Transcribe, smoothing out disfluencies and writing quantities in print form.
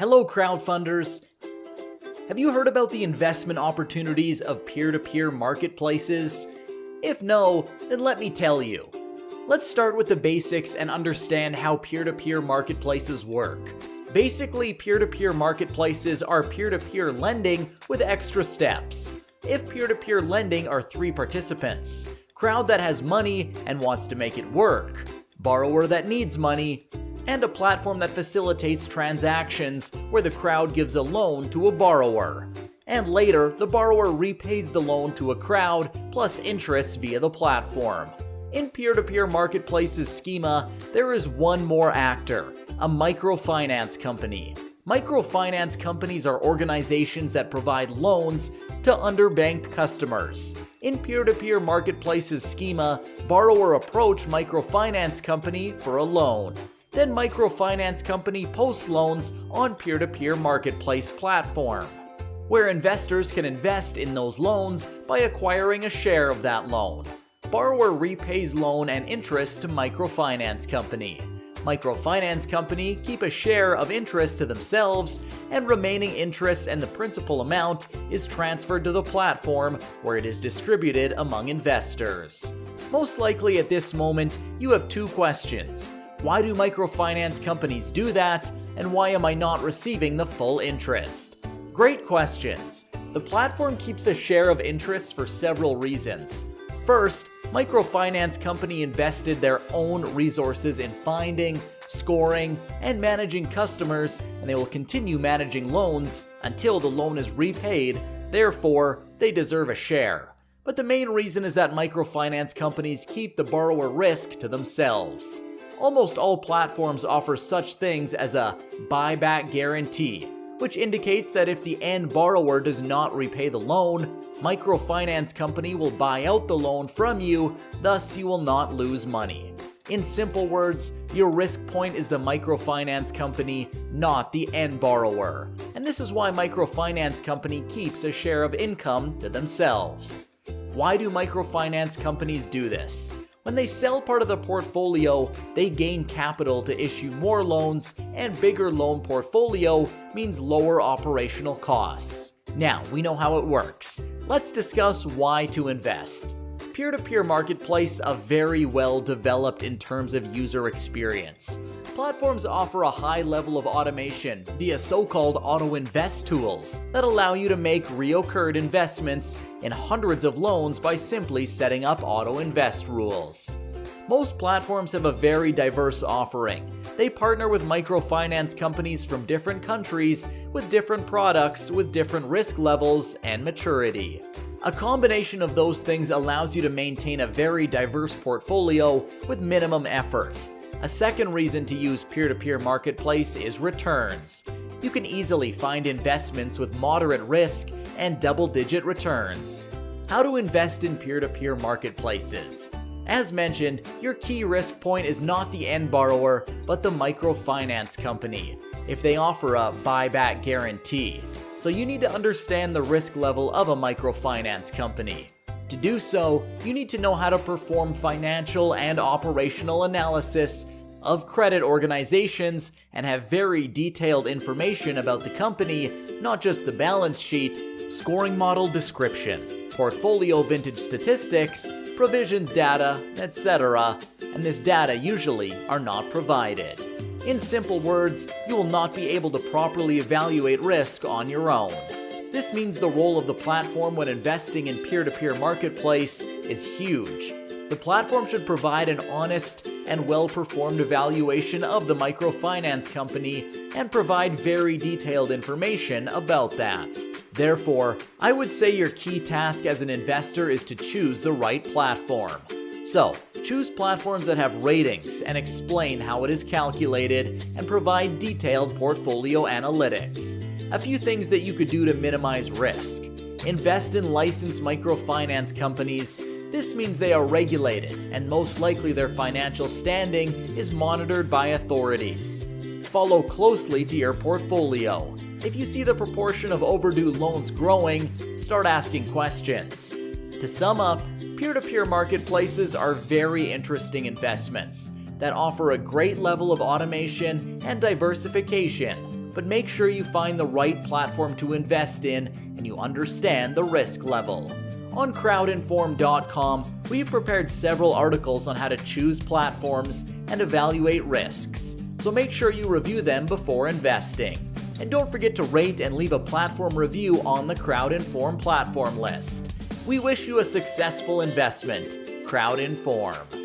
Hello crowdfunders! Have you heard about the investment opportunities of peer-to-peer marketplaces? If no, then let me tell you. Let's start with the basics and understand how peer-to-peer marketplaces work. Basically, peer-to-peer marketplaces are peer-to-peer lending with extra steps. If peer-to-peer lending are 3 participants, crowd that has money and wants to make it work, borrower that needs money, and a platform that facilitates transactions where the crowd gives a loan to a borrower. And later, the borrower repays the loan to a crowd plus interest via the platform. In peer-to-peer marketplaces schema, there is one more actor, a microfinance company. Microfinance companies are organizations that provide loans to underbanked customers. In peer-to-peer marketplaces schema, borrower approach microfinance company for a loan. Then microfinance company posts loans on peer-to-peer marketplace platform, where investors can invest in those loans by acquiring a share of that loan. Borrower repays loan and interest to microfinance company. Microfinance company keep a share of interest to themselves, and remaining interest and the principal amount is transferred to the platform where it is distributed among investors. Most likely at this moment, you have 2 questions. Why do microfinance companies do that? And why am I not receiving the full interest? Great questions. The platform keeps a share of interest for several reasons. First, microfinance company invested their own resources in finding, scoring, and managing customers, and they will continue managing loans until the loan is repaid. Therefore, they deserve a share. But the main reason is that microfinance companies keep the borrower risk to themselves. Almost all platforms offer such things as a buyback guarantee, which indicates that if the end borrower does not repay the loan, microfinance company will buy out the loan from you, thus you will not lose money. In simple words, your risk point is the microfinance company, not the end borrower. And this is why microfinance company keeps a share of income to themselves. Why do microfinance companies do this? When they sell part of the portfolio, they gain capital to issue more loans, and bigger loan portfolio means lower operational costs. Now, we know how it works. Let's discuss why to invest. Peer-to-peer marketplace are very well developed in terms of user experience. Platforms offer a high level of automation via so-called auto-invest tools that allow you to make recurring investments in hundreds of loans by simply setting up auto-invest rules. Most platforms have a very diverse offering. They partner with microfinance companies from different countries with different products with different risk levels and maturity. A combination of those things allows you to maintain a very diverse portfolio with minimum effort. A second reason to use peer-to-peer marketplace is returns. You can easily find investments with moderate risk and double-digit returns. How to invest in peer-to-peer marketplaces? As mentioned, your key risk point is not the end borrower, but the microfinance company, if they offer a buyback guarantee. So you need to understand the risk level of a microfinance company. To do so, you need to know how to perform financial and operational analysis of credit organizations and have very detailed information about the company, not just the balance sheet, scoring model description, portfolio vintage statistics, provisions data, etc. And this data usually are not provided. In simple words, you will not be able to properly evaluate risk on your own. This means the role of the platform when investing in peer-to-peer marketplace is huge. The platform should provide an honest and well-performed evaluation of the microfinance company and provide very detailed information about that. Therefore, I would say your key task as an investor is to choose the right platform. So, choose platforms that have ratings and explain how it is calculated and provide detailed portfolio analytics. A few things that you could do to minimize risk. Invest in licensed microfinance companies. This means they are regulated and most likely their financial standing is monitored by authorities. Follow closely to your portfolio. If you see the proportion of overdue loans growing, start asking questions. To sum up, peer-to-peer marketplaces are very interesting investments that offer a great level of automation and diversification but make sure you find the right platform to invest in and you understand the risk level. On crowdinform.com, we've prepared several articles on how to choose platforms and evaluate risks, so make sure you review them before investing. And don't forget to rate and leave a platform review on the CrowdInform platform list. We wish you a successful investment. CrowdInform.